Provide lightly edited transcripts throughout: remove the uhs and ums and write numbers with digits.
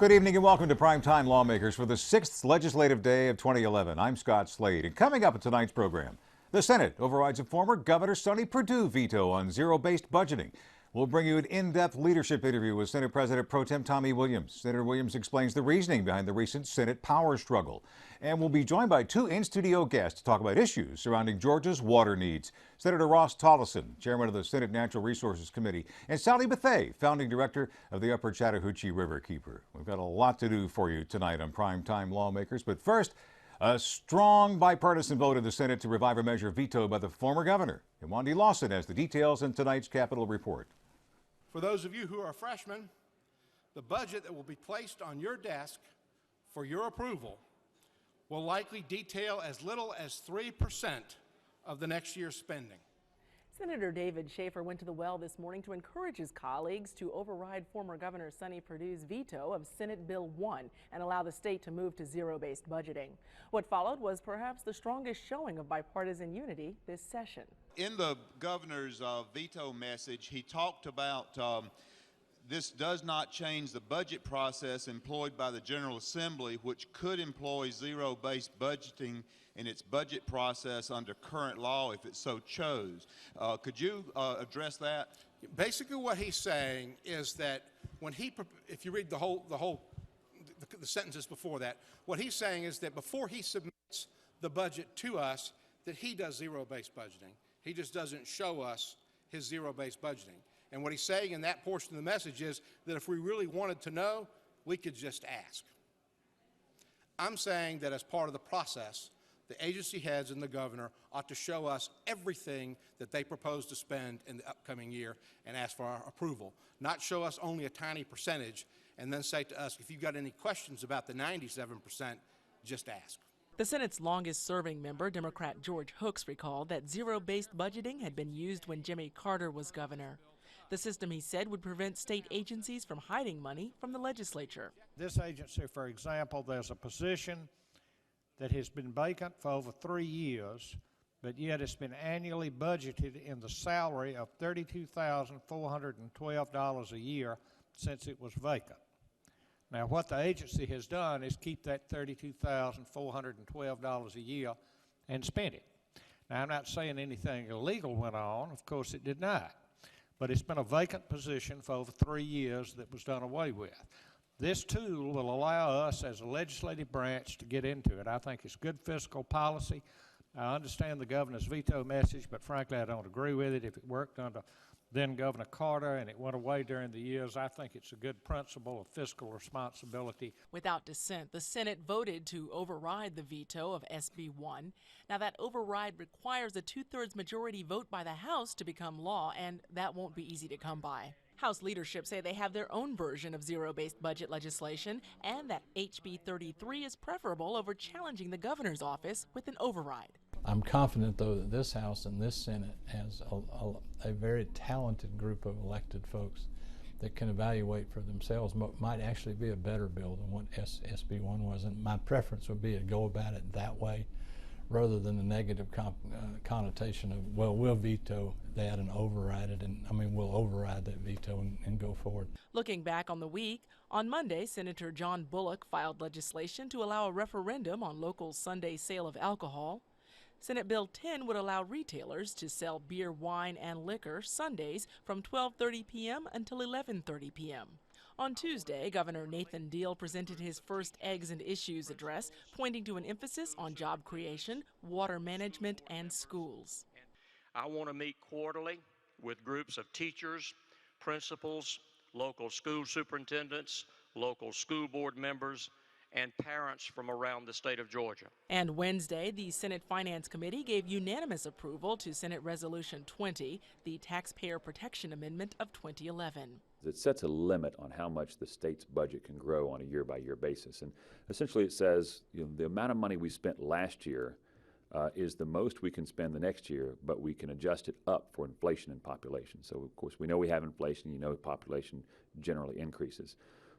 Good evening and welcome to Primetime Lawmakers for the 6th legislative day of 2011. I'm Scott Slade, and coming up in tonight's program, the Senate overrides a former Governor Sonny Perdue veto on zero-based budgeting. We'll bring you an in-depth leadership interview with Senate President Pro Tem Tommy Williams. Senator Williams explains the reasoning behind the recent Senate power struggle. And we'll be joined by two in-studio guests to talk about issues surrounding Georgia's water needs. Senator Ross Tolleson, chairman of the Senate Natural Resources Committee, and Sally Bethea, founding director of the Upper Chattahoochee Riverkeeper. We've got a lot to do for you tonight on Primetime Lawmakers, but first, a strong bipartisan vote in the Senate to revive a measure vetoed by the former governor. And Wandy Lawson has the details in tonight's Capitol Report. For those of you who are freshmen, the budget that will be placed on your desk for your approval will likely detail as little as 3% of the next year's spending. Senator David Schaefer went to the well this morning to encourage his colleagues to override former Governor Sonny Perdue's veto of Senate Bill 1 and allow the state to move to zero-based budgeting. What followed was perhaps the strongest showing of bipartisan unity this session. In the governor's veto message, he talked about this does not change the budget process employed by the General Assembly, which could employ zero-based budgeting in its budget process under current law if it so chose. Could you address that? Basically what he's saying is that when if you read the sentences before that, what he's saying is that before he submits the budget to us, that he does zero-based budgeting. He just doesn't show us his zero-based budgeting. And what he's saying in that portion of the message is that if we really wanted to know, we could just ask. I'm saying that as part of the process, the agency heads and the governor ought to show us everything that they propose to spend in the upcoming year and ask for our approval, not show us only a tiny percentage and then say to us, if you've got any questions about the 97%, just ask. The Senate's longest-serving member, Democrat George Hooks, recalled that zero-based budgeting had been used when Jimmy Carter was governor. The system, he said, would prevent state agencies from hiding money from the legislature. This agency, for example, there's a position that has been vacant for over 3 years, but yet it's been annually budgeted in the salary of $32,412 a year since it was vacant. Now, what the agency has done is keep that $32,412 a year and spend it. Now, I'm not saying anything illegal went on. Of course, it did not. But it's been a vacant position for over 3 years that was done away with. This tool will allow us as a legislative branch to get into it. I think it's good fiscal policy. I understand the governor's veto message, but frankly, I don't agree with it. If it worked under then Governor Carter and it went away during the years, I think it's a good principle of fiscal responsibility. Without dissent, the Senate voted to override the veto of SB 1. Now, that override requires a two-thirds majority vote by the House to become law, and that won't be easy to come by. House leadership say they have their own version of zero-based budget legislation and that HB 33 is preferable over challenging the governor's office with an override. I'm confident, though, that this House and this Senate has a very talented group of elected folks that can evaluate for themselves what might actually be a better bill than what SB 1 was. And my preference would be to go about it that way rather than the negative connotation of, well, we'll veto that and override it. And I mean, we'll override that veto and go forward. Looking back on the week, on Monday, Senator John Bullock filed legislation to allow a referendum on local Sunday sale of alcohol. Senate Bill 10 would allow retailers to sell beer, wine, and liquor Sundays from 12:30 p.m. until 11:30 p.m. On Tuesday, Governor Nathan Deal presented his first Eggs and Issues address, pointing to an emphasis on job creation, water management, and schools. I want to meet quarterly with groups of teachers, principals, local school superintendents, local school board members, and parents from around the state of Georgia. And Wednesday, the Senate Finance Committee gave unanimous approval to Senate Resolution 20, the Taxpayer Protection Amendment of 2011. It sets a limit on how much the state's budget can grow on a year-by-year basis. And essentially it says, the amount of money we spent last year is the most we can spend the next year, but we can adjust it up for inflation and population. So, of course, we know we have inflation. Population generally increases.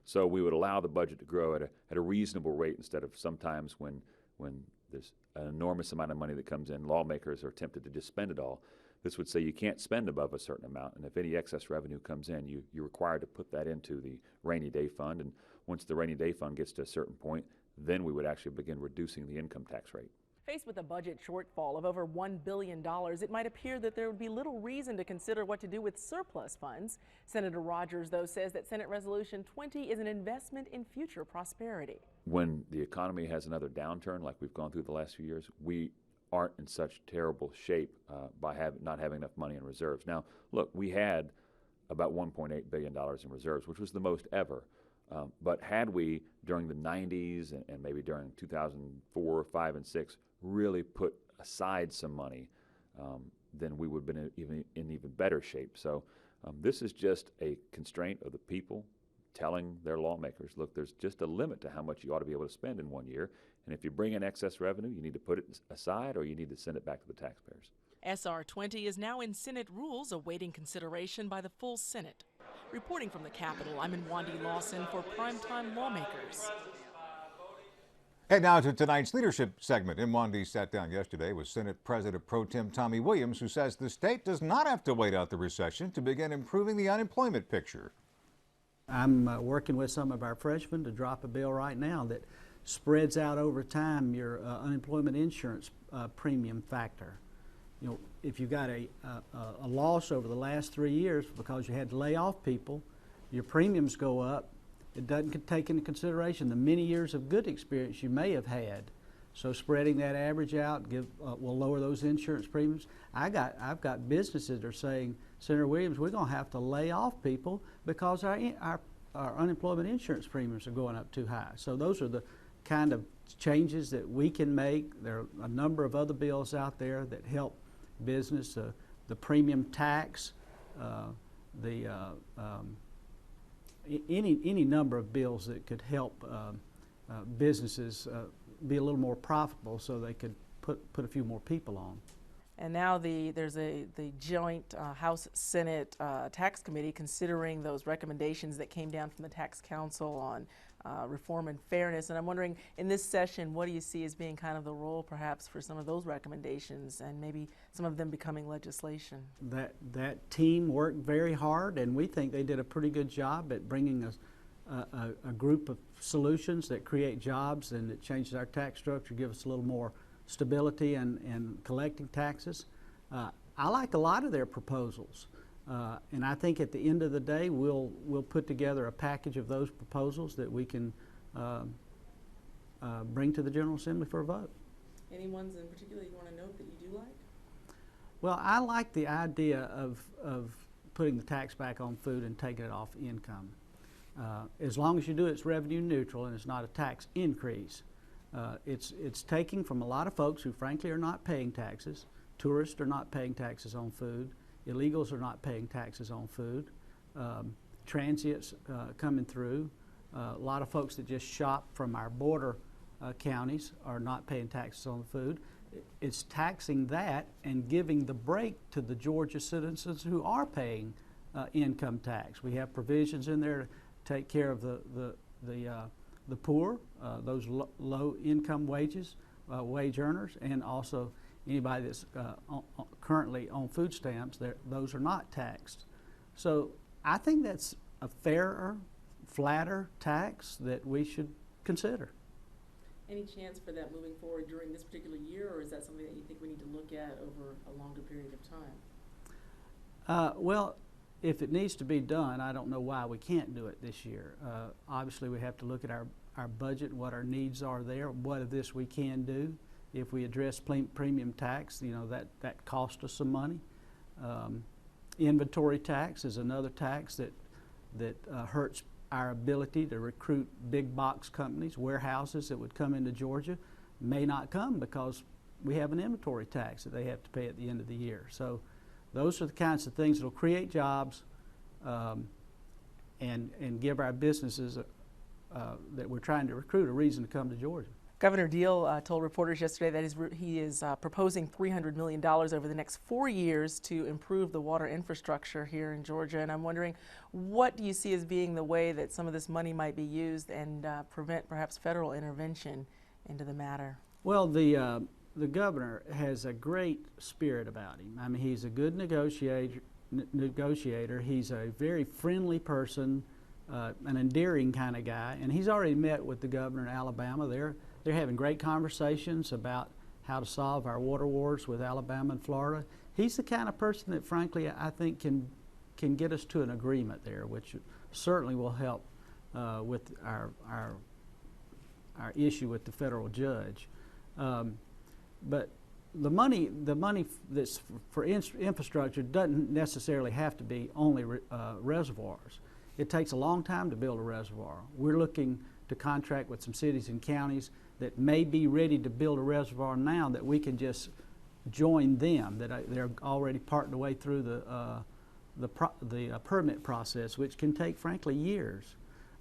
So we would allow the budget to grow at a reasonable rate instead of sometimes when there's an enormous amount of money that comes in, lawmakers are tempted to just spend it all. This would say you can't spend above a certain amount, and if any excess revenue comes in, you're required to put that into the rainy day fund. And once the rainy day fund gets to a certain point, then we would actually begin reducing the income tax rate. Faced with a budget shortfall of over $1 billion, it might appear that there would be little reason to consider what to do with surplus funds. Senator Rogers, though, says that Senate Resolution 20 is an investment in future prosperity. When the economy has another downturn like we've gone through the last few years, we aren't in such terrible shape by not having enough money in reserves. Now, look, we had about $1.8 billion in reserves, which was the most ever. But had we, during the 90s and maybe during 2004, 5, and 6, really put aside some money, then we would have been in even better shape. So this is just a constraint of the people telling their lawmakers, look, there's just a limit to how much you ought to be able to spend in 1 year. And if you bring in excess revenue, you need to put it aside or you need to send it back to the taxpayers. SR 20 is now in Senate rules awaiting consideration by the full Senate. Reporting from the Capitol, I'm in Wandy Lawson for Primetime Lawmakers. And now to tonight's leadership segment. Wandy sat down yesterday with Senate President Pro Tem Tommy Williams, who says the state does not have to wait out the recession to begin improving the unemployment picture. I'm working with some of our freshmen to drop a bill right now that spreads out over time your unemployment insurance premium factor. You know, if you got a loss over the last 3 years because you had to lay off people, your premiums go up. It doesn't take into consideration the many years of good experience you may have had. So spreading that average out will lower those insurance premiums. I've got businesses that are saying, Senator Williams, we're going to have to lay off people because our unemployment insurance premiums are going up too high. So those are the kind of changes that we can make. There are a number of other bills out there that help business, the premium tax, any number of bills that could help businesses be a little more profitable so they could put a few more people on. And now there's the joint House-Senate Tax Committee considering those recommendations that came down from the Tax Council on reform and fairness. And I'm wondering, in this session, what do you see as being kind of the role perhaps for some of those recommendations and maybe some of them becoming legislation? That team worked very hard, and we think they did a pretty good job at bringing a group of solutions that create jobs and that changes our tax structure, give us a little more stability and collecting taxes. I like a lot of their proposals, and I think at the end of the day we'll put together a package of those proposals that we can bring to the General Assembly for a vote. Any ones in particular you want to note that you do like? Well, I like the idea of putting the tax back on food and taking it off income. As long as you do it's revenue neutral and it's not a tax increase. It's taking from a lot of folks who frankly are not paying taxes. Tourists are not paying taxes on food. Illegals are not paying taxes on food. Transients coming through. A lot of folks that just shop from our border counties are not paying taxes on food. It's taxing that and giving the break to the Georgia citizens who are paying income tax. We have provisions in there to take care of the poor, those low income wage earners, and also anybody that's currently on food stamps. Those are not taxed. So I think that's a fairer, flatter tax that we should consider. Any chance for that moving forward during this particular year, or is that something that you think we need to look at over a longer period of time? Well, if it needs to be done, I don't know why we can't do it this year. Obviously, we have to look at our budget, what our needs are there, what of this we can do. If we address premium tax, you know, that costs us some money. Inventory tax is another tax that hurts our ability to recruit big box companies. Warehouses that would come into Georgia may not come because we have an inventory tax that they have to pay at the end of the year. So those are the kinds of things that will create jobs and give our businesses that we're trying to recruit a reason to come to Georgia. Governor Deal told reporters yesterday that he is proposing $300 million over the next 4 years to improve the water infrastructure here in Georgia. And I'm wondering, what do you see as being the way that some of this money might be used and prevent perhaps federal intervention into the matter? Well, the governor has a great spirit about him. I mean, he's a good negotiator. He's a very friendly person an endearing kind of guy, and he's already met with the governor in Alabama. They're having great conversations about how to solve our water wars with Alabama and Florida. He's the kind of person that, frankly, I think can get us to an agreement there, which certainly will help with our issue with the federal judge. But the money that's for infrastructure doesn't necessarily have to be only reservoirs. It takes a long time to build a reservoir. We're looking to contract with some cities and counties that may be ready to build a reservoir now, that we can just join them, that they're already part of the way through the permit process, which can take, frankly, years.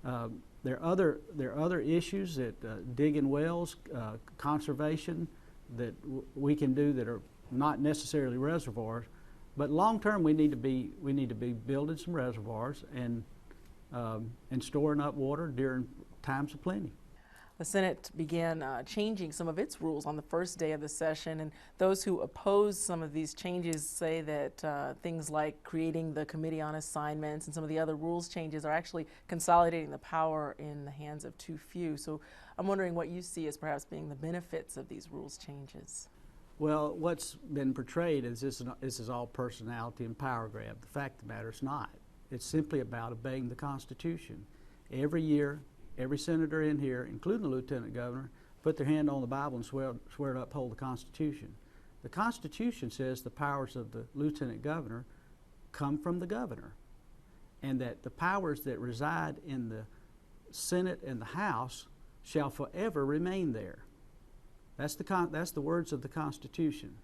There are other issues that digging wells, conservation, that we can do that are not necessarily reservoirs, but long term we need to be building some reservoirs and storing up water during times of plenty. The Senate began changing some of its rules on the first day of the session, and those who oppose some of these changes say that things like creating the Committee on Assignments and some of the other rules changes are actually consolidating the power in the hands of too few. So I'm wondering what you see as perhaps being the benefits of these rules changes. Well, what's been portrayed is this is all personality and power grab. The fact of the matter is not. It's simply about obeying the Constitution. Every year, every senator in here, including the lieutenant governor, put their hand on the Bible and swear to uphold the Constitution. The Constitution says the powers of the lieutenant governor come from the governor, and that the powers that reside in the Senate and the House shall forever remain there. That's the words of the Constitution.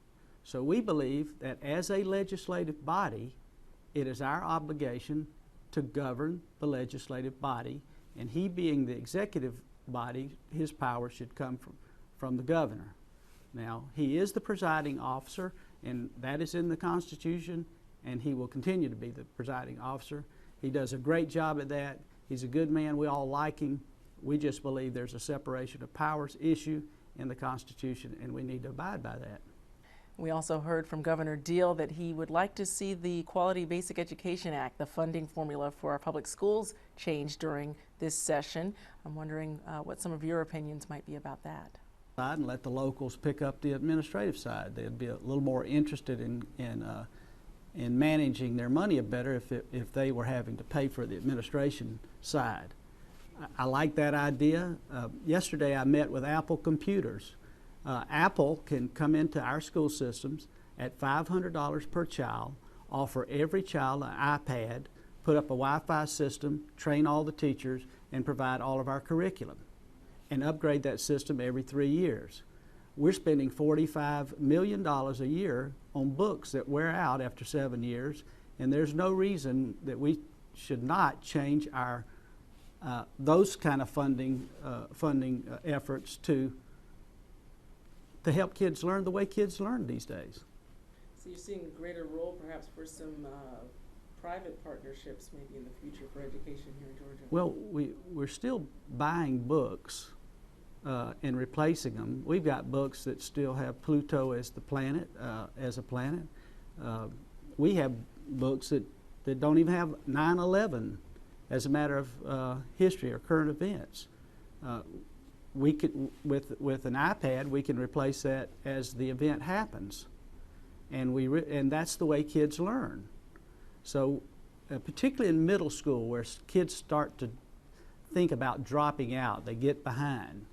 So we believe that as a legislative body, it is our obligation to govern the legislative body, and he being the executive body, his power should come from the governor. Now, he is the presiding officer, and that is in the Constitution, and he will continue to be the presiding officer. He does a great job at that. He's a good man. We all like him. We just believe there's a separation of powers issue in the Constitution, and we need to abide by that. We also heard from Governor Deal that he would like to see the Quality Basic Education Act, the funding formula for our public schools, changed during this session. I'm wondering what some of your opinions might be about that. And let the locals pick up the administrative side. They'd be a little more interested in managing their money better if they were having to pay for the administration side. I like that idea. Yesterday I met with Apple Computers. Apple can come into our school systems at $500 per child, offer every child an iPad, put up a Wi-Fi system, train all the teachers, and provide all of our curriculum, and upgrade that system every 3 years. We're spending $45 million a year on books that wear out after 7 years, and there's no reason that we should not change our those kind of funding efforts to help kids learn the way kids learn these days. So you're seeing a greater role perhaps for some private partnerships maybe in the future for education here in Georgia? Well, we're still buying books and replacing them. We've got books that still have Pluto as the planet, as a planet. We have books that don't even have 9/11 as a matter of history or current events. We could, with an iPad, we can replace that as the event happens, and and that's the way kids learn. So, particularly in middle school, where kids start to think about dropping out, they get behind.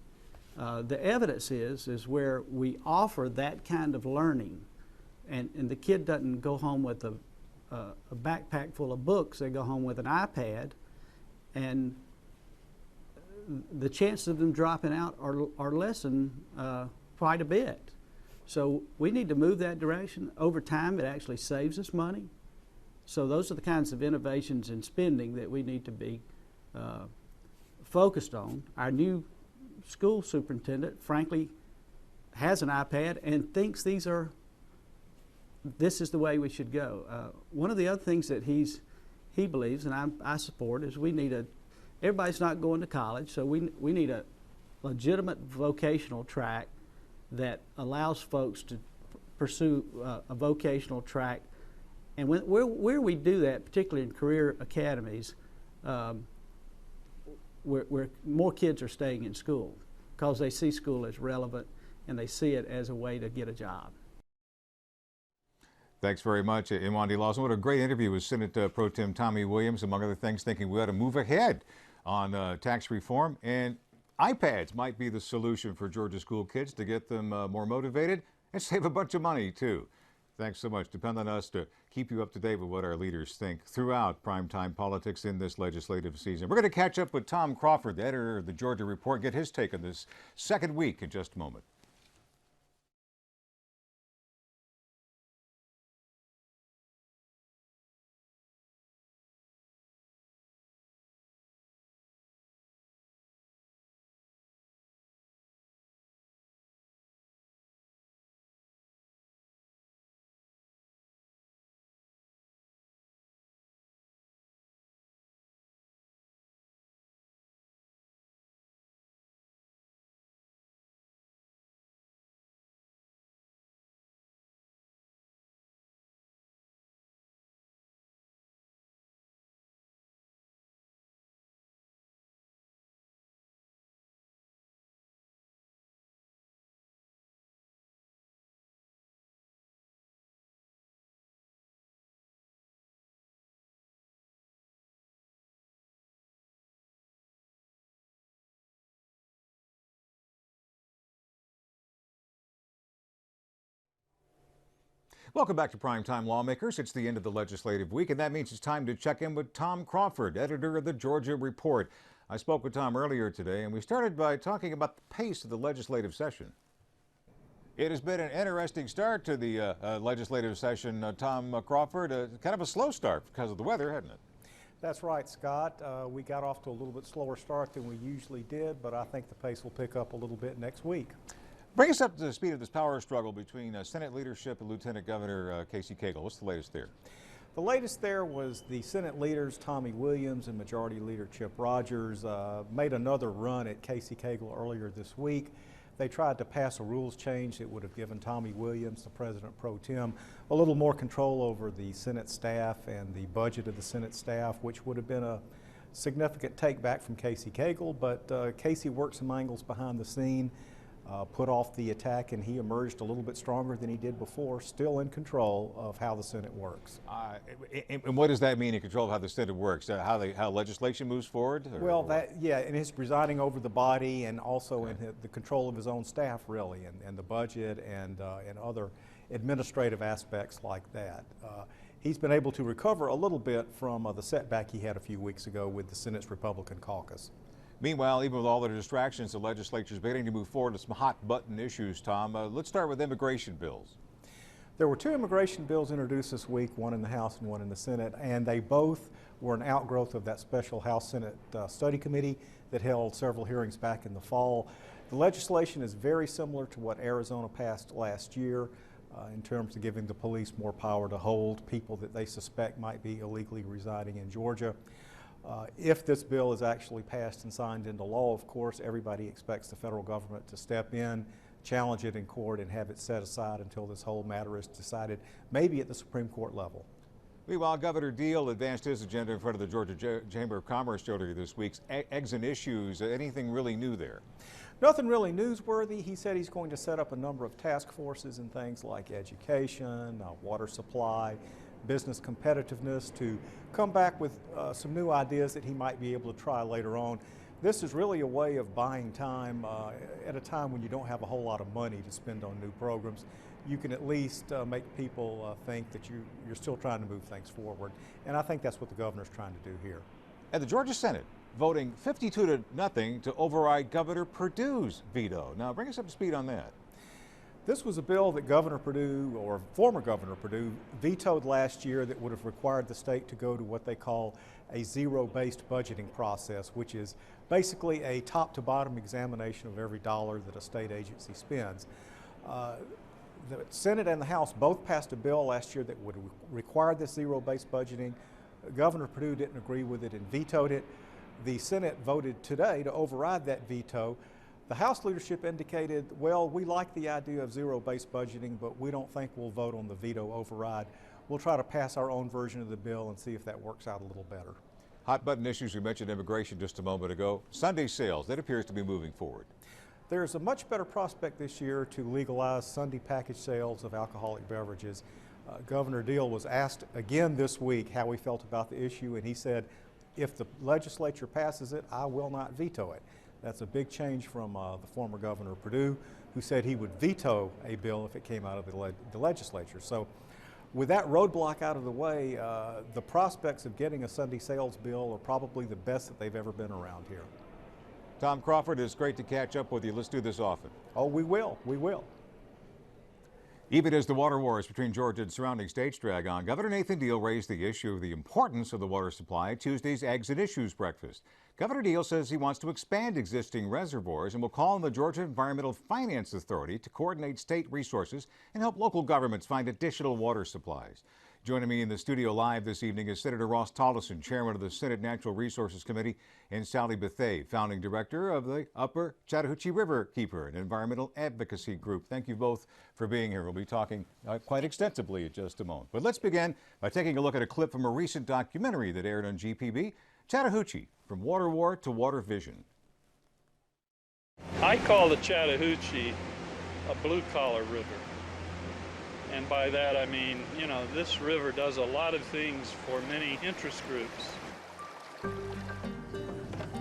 The evidence is where we offer that kind of learning, and the kid doesn't go home with a backpack full of books. They go home with an iPad, and the chances of them dropping out are lessened quite a bit. So we need to move that direction. Over time, it actually saves us money. So those are the kinds of innovations in spending that we need to be focused on. Our new school superintendent, frankly, has an iPad and thinks this is the way we should go. One of the other things that he believes, and I support, is we need everybody's not going to college, so we need a legitimate vocational track that allows folks to pursue a vocational track. And where we do that, particularly in career academies, more kids are staying in school because they see school as relevant and they see it as a way to get a job. Thanks very much, Imwandi Lawson. What a great interview with Senate Pro Tem Tommy Williams, among other things, thinking we ought to move ahead on tax reform. And iPads might be the solution for Georgia school kids to get them more motivated and save a bunch of money, too. Thanks so much. Depend on us to keep you up to date with what our leaders think throughout primetime politics in this legislative season. We're going to catch up with Tom Crawford, the editor of the Georgia Report, get his take on this second week in just a moment. Welcome back to Primetime Lawmakers. It's the end of the legislative week, and that means it's time to check in with Tom Crawford, editor of the Georgia Report. I spoke with Tom earlier today, and we started by talking about the pace of the legislative session. It has been an interesting start to the legislative session, Tom Crawford. Kind of a slow start because of the weather, hasn't it? That's right, Scott. We got off to a little bit slower start than we usually did, but I think the pace will pick up a little bit next week. Bring us up to the speed of this power struggle between Senate leadership and Lieutenant Governor Casey Cagle. What's the latest there? The latest there was the Senate leaders, Tommy Williams and Majority Leader Chip Rogers, made another run at Casey Cagle earlier this week. They tried to pass a rules change that would have given Tommy Williams, the President Pro Tem, a little more control over the Senate staff and the budget of the Senate staff, which would have been a significant take back from Casey Cagle, but Casey worked some angles behind the scene. Put off the attack, and he emerged a little bit stronger than he did before, still in control of how the Senate works. And what does that mean, in control of how the Senate works? How legislation moves forward? Well, yeah, and his presiding over the body, and also in the control of his own staff, really, and the budget and other administrative aspects like that. He's been able to recover a little bit from the setback he had a few weeks ago with the Senate's Republican caucus. Meanwhile, even with all the distractions, the legislature is beginning to move forward to some hot-button issues, Tom. Let's start with immigration bills. There were two immigration bills introduced this week, one in the House and one in the Senate, and they both were an outgrowth of that special House-Senate study committee that held several hearings back in the fall. The legislation is very similar to what Arizona passed last year in terms of giving the police more power to hold people that they suspect might be illegally residing in Georgia. If this bill is actually passed and signed into law, of course, everybody expects the federal government to step in, challenge it in court, and have it set aside until this whole matter is decided, maybe at the Supreme Court level. Meanwhile, Governor Deal advanced his agenda in front of the Georgia Chamber of Commerce earlier this week. Eggs and issues, anything really new there? Nothing really newsworthy. He said he's going to set up a number of task forces in things like education, water supply, business competitiveness, to come back with some new ideas that he might be able to try later on. This is really a way of buying time at a time when you don't have a whole lot of money to spend on new programs. You can at least make people think that you're still trying to move things forward. And I think that's what the governor's trying to do here. And the Georgia Senate voting 52-0 to override Governor Perdue's veto. Now, bring us up to speed on that. This was a bill that Governor Perdue, or former Governor Perdue, vetoed last year that would have required the state to go to what they call a zero-based budgeting process, which is basically a top-to-bottom examination of every dollar that a state agency spends. The Senate and the House both passed a bill last year that would require this zero-based budgeting. Governor Perdue didn't agree with it and vetoed it. The Senate voted today to override that veto. The House leadership indicated, well, we like the idea of zero-based budgeting, but we don't think we'll vote on the veto override. We'll try to pass our own version of the bill and see if that works out a little better. Hot button issues, we mentioned immigration just a moment ago. Sunday sales, that appears to be moving forward. There's a much better prospect this year to legalize Sunday package sales of alcoholic beverages. Governor Deal was asked again this week how he felt about the issue, and he said, if the legislature passes it, I will not veto it. That's a big change from the former Governor Perdue, who said he would veto a bill if it came out of the legislature. So with that roadblock out of the way, the prospects of getting a Sunday sales bill are probably the best that they've ever been around here. Tom Crawford, it's great to catch up with you. Let's do this often. Oh, we will. We will. Even as the water wars between Georgia and surrounding states drag on, Governor Nathan Deal raised the issue of the importance of the water supply at Tuesday's Eggs and Issues breakfast. Governor Deal says he wants to expand existing reservoirs and will call on the Georgia Environmental Finance Authority to coordinate state resources and help local governments find additional water supplies. Joining me in the studio live this evening is Senator Ross Tolleson, chairman of the Senate Natural Resources Committee, and Sally Bethea, founding director of the Upper Chattahoochee River Keeper, an environmental advocacy group. Thank you both for being here. We'll be talking quite extensively in just a moment. But let's begin by taking a look at a clip from a recent documentary that aired on GPB, Chattahoochee, From Water War to Water Vision. I call the Chattahoochee a blue-collar river. And by that I mean, you know, this river does a lot of things for many interest groups.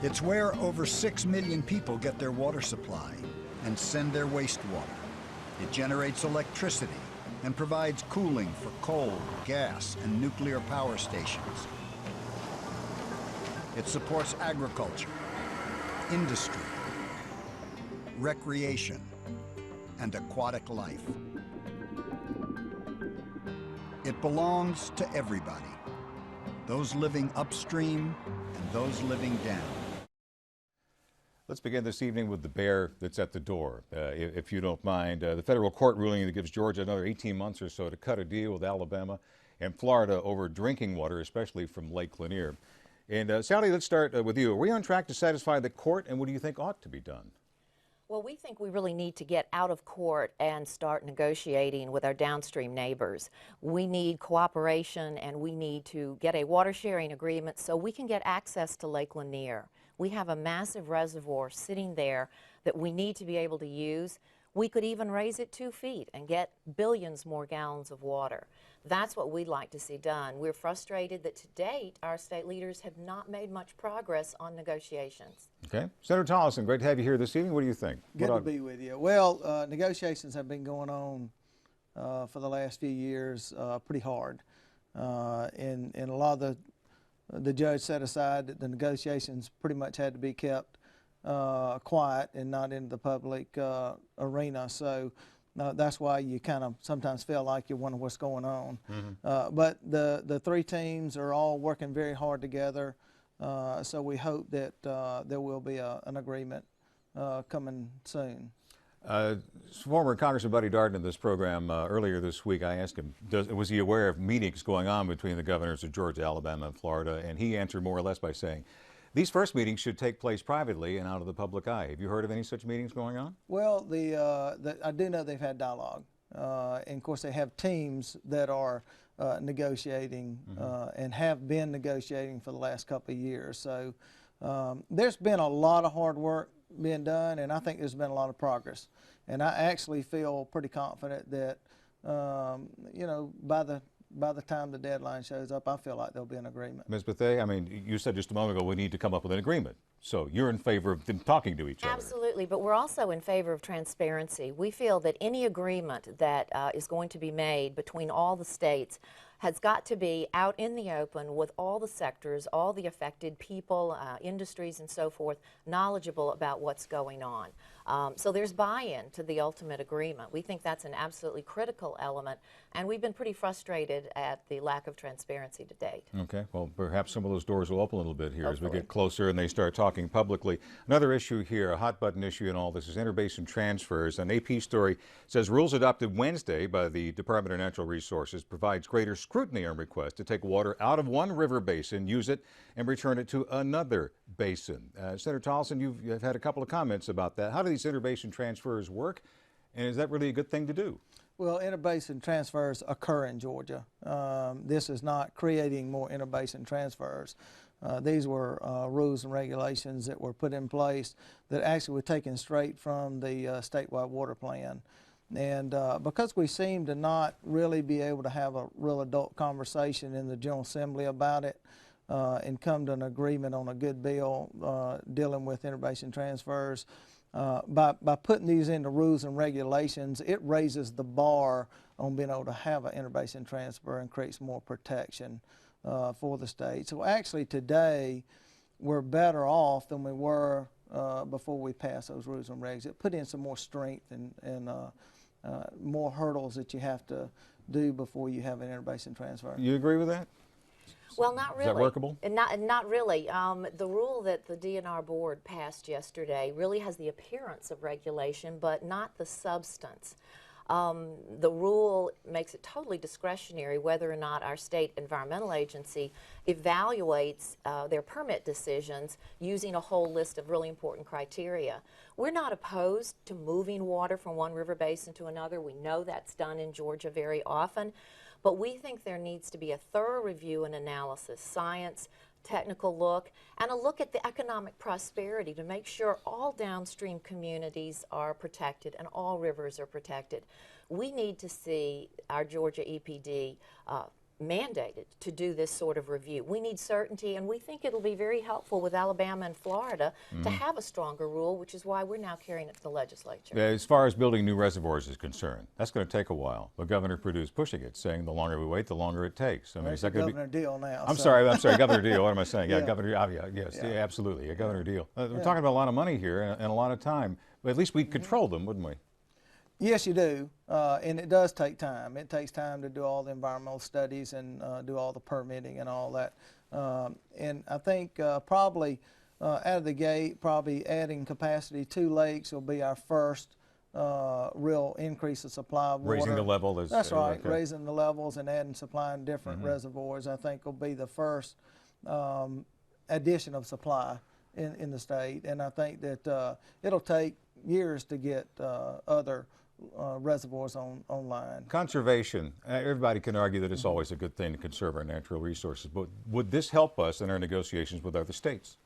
It's where over 6 million people get their water supply and send their wastewater. It generates electricity and provides cooling for coal, gas, and nuclear power stations. It supports agriculture, industry, recreation, and aquatic life. It belongs to everybody, those living upstream and those living down. Let's begin this evening with the bear that's at the door, if you don't mind. The federal court ruling that gives Georgia another 18 months or so to cut a deal with Alabama and Florida over drinking water, especially from Lake Lanier. And Sally, let's start with you. Are we on track to satisfy the court, and what do you think ought to be done? Well, we think we really need to get out of court and start negotiating with our downstream neighbors. We need cooperation, and we need to get a water sharing agreement so we can get access to Lake Lanier. We have a massive reservoir sitting there that we need to be able to use. We could even raise it 2 feet and get billions more gallons of water. That's what we'd like to see done. We're frustrated that to date our state leaders have not made much progress on negotiations. Okay. Senator Tolleson, great to have you here this evening. What do you think? Good to be with you. Well, negotiations have been going on for the last few years pretty hard. And a lot of the judge set aside that the negotiations pretty much had to be kept quiet and not in the public arena. So that's why you kind of sometimes feel like you wonder what's going on. Mm-hmm. But the three teams are all working very hard together. So we hope that there will be an agreement coming soon. Former Congressman Buddy Darden in this program earlier this week, I asked him, was he aware of meetings going on between the governors of Georgia, Alabama, and Florida? And he answered more or less by saying, these first meetings should take place privately and out of the public eye. Have you heard of any such meetings going on? Well, I do know they've had dialogue. And of course, they have teams that are negotiating and have been negotiating for the last couple of years. So there's been a lot of hard work being done, and I think there's been a lot of progress. And I actually feel pretty confident that, you know, by the time the deadline shows up, I feel like there'll be an agreement. Ms. Bethea, I mean, you said just a moment ago we need to come up with an agreement. So you're in favor of them talking to each other? Absolutely, but we're also in favor of transparency. We feel that any agreement that is going to be made between all the states has got to be out in the open with all the sectors, all the affected people, industries and so forth, knowledgeable about what's going on. So there's buy-in to the ultimate agreement. We think that's an absolutely critical element, and we've been pretty frustrated at the lack of transparency to date. Okay, well, perhaps some of those doors will open a little bit here Hopefully. as we get closer and they start talking publicly. Another issue here, a hot button issue in all this, is interbasin transfers. An AP story says rules adopted Wednesday by the Department of Natural Resources provides greater scrutiny on requests to take water out of one river basin, use it, and return it to another basin. Senator Tolleson, you've had a couple of comments about that. How do these interbasin transfers work, and is that really a good thing to do? Well, interbasin transfers occur in Georgia. This is not creating more interbasin transfers. These were rules and regulations that were put in place that actually were taken straight from the statewide water plan. And because we seem to not really be able to have a real adult conversation in the General Assembly about it and come to an agreement on a good bill dealing with interbasin transfers, by putting these into rules and regulations, it raises the bar on being able to have an interbasin transfer and creates more protection for the state. So actually today, we're better off than we were before we passed those rules and regs. It put in some more strength and more hurdles that you have to do before you have an interbasin transfer. You agree with that? Well, not really. Is that workable? Not really. The rule that the DNR board passed yesterday really has the appearance of regulation, but not the substance. The rule makes it totally discretionary whether or not our state environmental agency evaluates their permit decisions using a whole list of really important criteria. We're not opposed to moving water from one river basin to another. We know that's done in Georgia very often, but we think there needs to be a thorough review and analysis, science, technical look, and a look at the economic prosperity to make sure all downstream communities are protected and all rivers are protected. We need to see our Georgia EPD mandated to do this sort of review. We need certainty, and we think it'll be very helpful with Alabama and Florida to have a stronger rule, which is why we're now carrying it to the legislature. As far as building new reservoirs is concerned, that's going to take a while. But Governor Perdue's pushing it, saying the longer we wait, the longer it takes. I mean, is that going to be Governor Deal now? I'm sorry, Governor Deal. What am I saying? Yeah, Yeah. Governor. Yes, yeah, absolutely, Governor Deal. We're talking about a lot of money here and a lot of time, but at least we'd control them, wouldn't we? Yes, you do, and it does take time. It takes time to do all the environmental studies and do all the permitting and all that. And I think probably out of the gate, probably adding capacity to lakes will be our first real increase of supply of water. Raising the level is... That's right, okay. raising the levels and adding supply in different reservoirs, I think will be the first addition of supply in the state. And I think that it'll take years to get other reservoirs online. Conservation. Everybody can argue that it's always a good thing to conserve our natural resources, but would this help us in our negotiations with other states?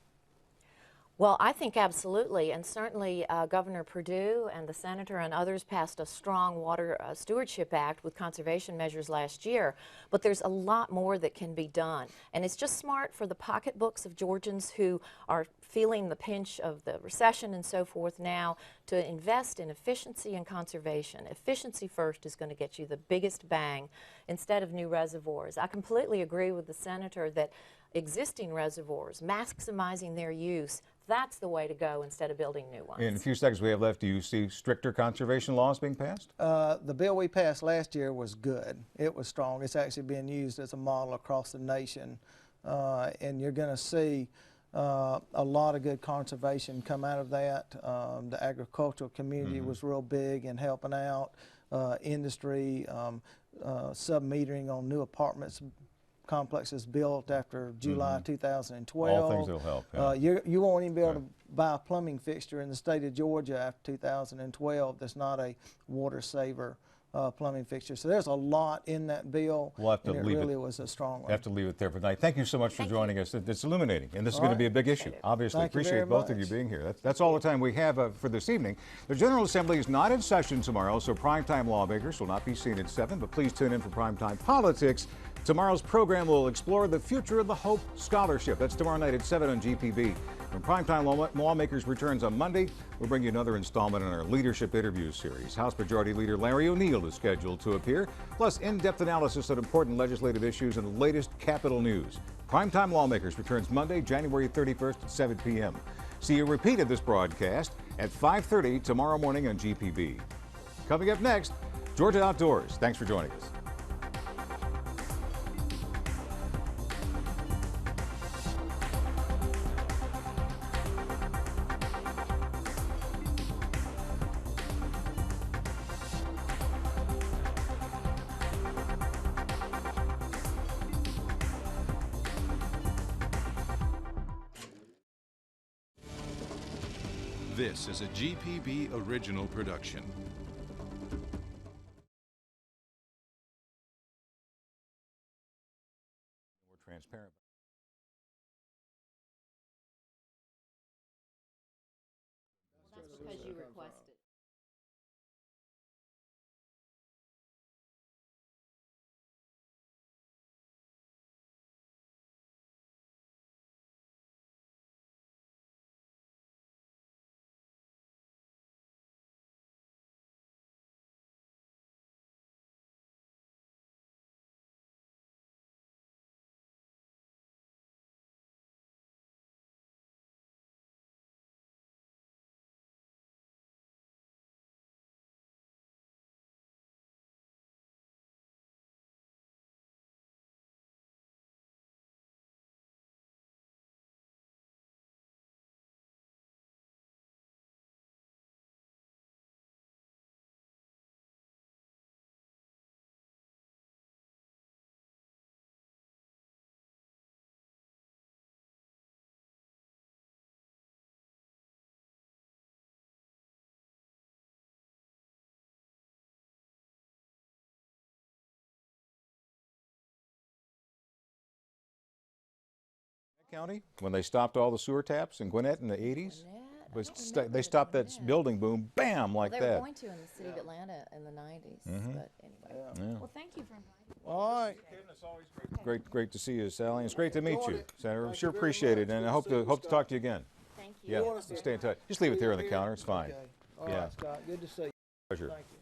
Well, I think absolutely, and certainly Governor Perdue and the senator and others passed a strong Water Stewardship Act with conservation measures last year, but there's a lot more that can be done. And it's just smart for the pocketbooks of Georgians who are feeling the pinch of the recession and so forth now to invest in efficiency and conservation. Efficiency first is going to get you the biggest bang instead of new reservoirs. I completely agree with the senator that existing reservoirs, maximizing their use, that's the way to go instead of building new ones. In a few seconds we have left, do you see stricter conservation laws being passed? The bill we passed last year was good. It was strong. It's actually being used as a model across the nation. And you're going to see a lot of good conservation come out of that. The agricultural community was real big in helping out. Industry, sub-metering on new apartments complexes built after July 2012. All things that'll help. Yeah. You won't even be able to buy a plumbing fixture in the state of Georgia after 2012 that's not a water saver plumbing fixture. So there's a lot in that bill. We'll have to and leave it really was a strong one. have to leave it there for tonight. Thank you so much for joining us. It's illuminating, and this is going to be a big issue. Obviously, Thank you appreciate very both of you much. being here. That's all the time we have for this evening. The General Assembly is not in session tomorrow, so primetime lawmakers will not be seen at 7, but please tune in for primetime politics. Tomorrow's program will explore the future of the Hope Scholarship. That's tomorrow night at 7 on GPB. When Primetime Lawmakers returns on Monday, we'll bring you another installment in our Leadership Interview Series. House Majority Leader Larry O'Neill is scheduled to appear, plus in-depth analysis on important legislative issues and the latest Capitol news. Primetime Lawmakers returns Monday, January 31st at 7 p.m. See a repeat of this broadcast at 5:30 tomorrow morning on GPB. Coming up next, Georgia Outdoors. Thanks for joining us. This is a GPB original production. More transparent. County when they stopped all the sewer taps in Gwinnett in the 80s? They stopped that building boom, bam, like they that. were going to in the city of Atlanta in the 90s, but anyway. Yeah. Well, thank you for inviting me. All right. Great to see you, Sally. It's great to meet you, Senator. Sure appreciate it, and I hope to talk to you again. Thank you. Yeah, stay in touch. Just leave it there on the counter. It's fine. Okay. All Yeah. right, Scott. Good to see you. Pleasure. Thank you.